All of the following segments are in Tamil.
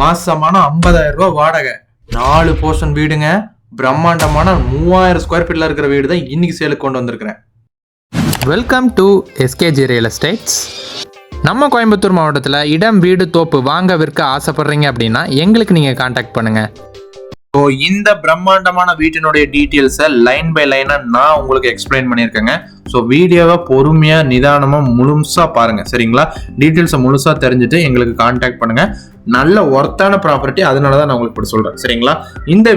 மாசமான 50,000 ரூபாய் வாடகை, 4 போர்ஷன் வீடுங்க. பிரம்மாண்டமான 3000 ஸ்கொயர் ஃபீட்ல இருக்கிற வீடு தான் இன்னைக்கு சேலுக்கு கொண்டு வந்திருக்கிறேன். Welcome to SKG real estates. நம்ம கோயம்புத்தூர் மாவட்டத்தில் இடம், வீடு, தோப்பு வாங்க விற்க ஆசைப்படுறீங்க அப்படின்னா எங்களுக்கு நீங்கள் காண்டாக்ட் பண்ணுங்கள். ஸோ இந்த பிரம்மாண்டமான வீட்டினுடைய டீட்டெயில்ஸை லைன் பை லைனாக நான் உங்களுக்கு எக்ஸ்பிளைன் பண்ணியிருக்கேங்க. ஸோ வீடியோவை பொறுமையாக நிதானமாக முழுசாக பாருங்கள், சரிங்களா? டீட்டெயில்ஸை முழுசாக தெரிஞ்சுட்டு எங்களுக்கு கான்டாக்ட் பண்ணுங்கள். நல்ல ஒர்த்தான ப்ராப்பர்ட்டி, அதனால தான் நான் உங்களுக்கு இப்படி சொல்கிறேன், சரிங்களா? இந்த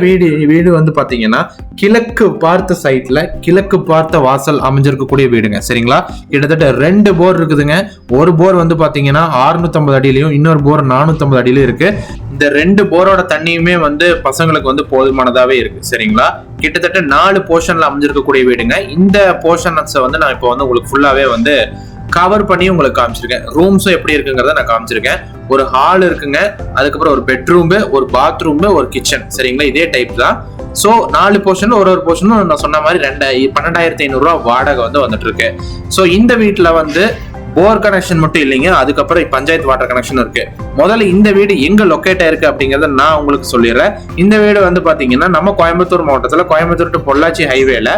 வீடு வந்து பார்த்தீங்கன்னா கிழக்கு பார்த்த சைட்டில் கிழக்கு பார்த்த வாசல் அமைஞ்சிருக்கக்கூடிய வீடுங்க, சரிங்களா? கிட்டத்தட்ட 2 போர் இருக்குதுங்க. ஒரு போர் வந்து பார்த்தீங்கன்னா 650 அடியிலையும் இன்னொரு போர் 450 அடியிலையும் இருக்கு. இந்த 2 போரோட தண்ணியுமே வந்து பசங்களுக்கு வந்து போதுமானதாவே இருக்கு, சரிங்களா? கிட்டத்தட்ட 4 போர்ஷன்ல அமைஞ்சிருக்கக்கூடிய வீடுங்க. இந்த போர்ஷன்ஸை வந்து நான் இப்போ வந்து உங்களுக்கு ஃபுல்லாவே வந்து கவர் பண்ணி உங்களுக்கு காமிச்சிருக்கேன். ரூம்ஸும் எப்படி இருக்குங்கிறத நான் காமிச்சிருக்கேன். ஒரு ஹால் இருக்குங்க, அதுக்கப்புறம் ஒரு பெட்ரூம், ஒரு பாத்ரூம், ஒரு கிச்சன், சரிங்களா? இதே டைப் தான். ஸோ 4 போர்ஷன், ஒரு போர்ஷனும் நான் சொன்ன மாதிரி 12,500 ரூபா வாடகை வந்து வந்துட்டு இருக்கு. ஸோ இந்த வீட்டுல வந்து போர் கனெக்ஷன் மட்டும் இல்லைங்க, அதுக்கப்புறம் பஞ்சாயத்து வாட்டர் கனெக்ஷன் இருக்கு. முதல்ல இந்த வீடு எங்க லொக்கேட் ஆயிருக்கு அப்படிங்கறத நான் உங்களுக்கு சொல்லிடுறேன். இந்த வீடு வந்து பாத்தீங்கன்னா நம்ம கோயம்புத்தூர் மாவட்டத்துல கோயம்புத்தூர் டு பொள்ளாச்சி ஹைவேல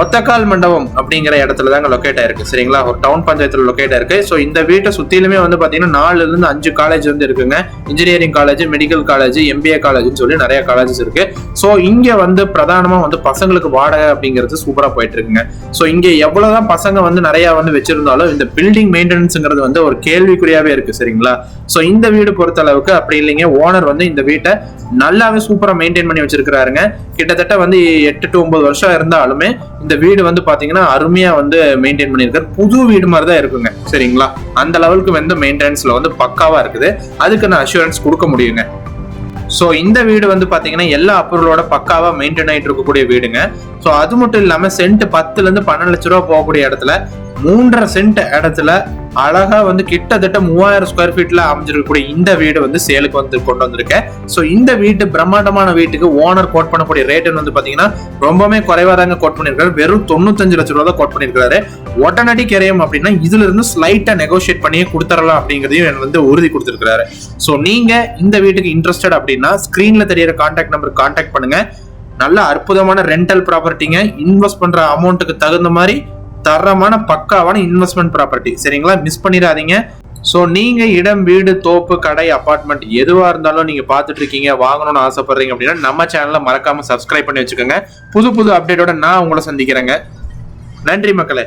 ஒத்தக்கால் மண்டபம் அப்படிங்கிற இடத்துல தாங்க லொக்கேட் ஆயிருக்கு, சரிங்களா? ஒரு டவுன் பஞ்சாயத்துல லொக்கேட் ஆயிருக்கு. ஸோ இந்த வீட்டை சுத்திலுமே வந்து பாத்தீங்கன்னா 4 to 5 காலேஜ் வந்து இருக்குங்க. Engineering college, medical college, MBA காலேஜ்னு சொல்லி நிறைய காலேஜஸ் இருக்கு. ஸோ இங்க வந்து பிரதானமா வந்து பசங்களுக்கு வாடகை அப்படிங்கிறது சூப்பரா போயிட்டு இருக்குங்க. ஸோ இங்க எவ்வளவுதான் பசங்க வந்து நிறைய வந்து வச்சிருந்தாலும் இந்த பில்டிங் மெயின்டெனன்ஸ்ங்கிறது வந்து ஒரு கேள்விக்குறியாவே இருக்கு, சரிங்களா? ஸோ இந்த வீடு பொறுத்த அளவுக்கு அப்படி இல்லைங்க. ஓனர் வந்து இந்த வீட்டை நல்லாவே சூப்பரா மெயின்டைன் பண்ணி வச்சிருக்கிறாருங்க. கிட்டத்தட்ட வந்து 8 to 9 வருஷம் இருந்தாலுமே இந்த வீடு வந்து பாத்தீங்கன்னா அருமையா வந்து மெயின்டைன் பண்ணிருக்காரு. புது வீடு மாதிரி தான் இருக்குங்க, சரிங்களா? அந்த லெவலுக்கு வந்து மெயின்டெனன்ஸ்ல வந்து பக்காவா இருக்குது. அதுக்கு நான் அஷூரன்ஸ் கொடுக்க முடியுங்க. ஸோ இந்த வீடு வந்து பாத்தீங்கன்னா எல்லா அப்ரூவலோட பக்காவா மெயின்டைன் ஆயிட்டு இருக்கக்கூடிய வீடுங்க. ஸோ அது மட்டும் இல்லாம சென்ட் 10 to 12 லட்ச ரூபா போகக்கூடிய இடத்துல 3.5 சென்ட் இடத்துல அழகா வந்து கிட்டத்தட்ட 3000 ஸ்கொயர் ஃபீட்ல அமைஞ்சிருக்கக்கூடிய இந்த வீடு வந்து சேலுக்கு வந்து கொண்டு வந்திருக்கேன். ஸோ இந்த வீட்டு பிரம்மாண்டமான வீட்டுக்கு ஓனர் கோட் பண்ணக்கூடிய ரேட் வந்து பாத்தீங்கன்னா ரொம்பவே குறைவா தாங்க கோட் பண்ணிருக்காரு. வெறும் 95 லட்ச ரூபா தான் கோட் பண்ணிருக்காரு. உடனடி கிரையம் அப்படின்னா இதுல இருந்து ஸ்லைட்டா நெகோசியேட் பண்ணியே கொடுத்துடலாம் அப்படிங்கிறதையும் வந்து உறுதி கொடுத்திருக்காரு. ஸோ நீங்க இந்த வீட்டுக்கு இன்ட்ரெஸ்டட் அப்படின்னா ஸ்கிரீன்ல தெரியற கான்டாக்ட் நம்பர் கான்டாக்ட் பண்ணுங்க. நல்ல அற்புதமான ரெண்டல் ப்ராப்பர்ட்டிங்க. இன்வெஸ்ட் பண்ற அமௌண்ட்டுக்கு தகுந்த மாதிரி தரமான பக்காவான இன்வெஸ்ட்மெண்ட் ப்ராப்பர்ட்டி, சரிங்களா? மிஸ் பண்ணிடாதீங்க. ஸோ நீங்க இடம், வீடு, தோப்பு, கடை, அபார்ட்மெண்ட் எதுவா இருந்தாலும் நீங்க பார்த்துட்டு இருக்கீங்க, வாங்கணும்னு ஆசைப்படுறீங்க அப்படின்னா நம்ம சேனலை மறக்காம சப்ஸ்கிரைப் பண்ணி வச்சுக்கோங்க. புது அப்டேட்டோட நான் உங்களை சந்திக்கிறேங்க. நன்றி மக்களே.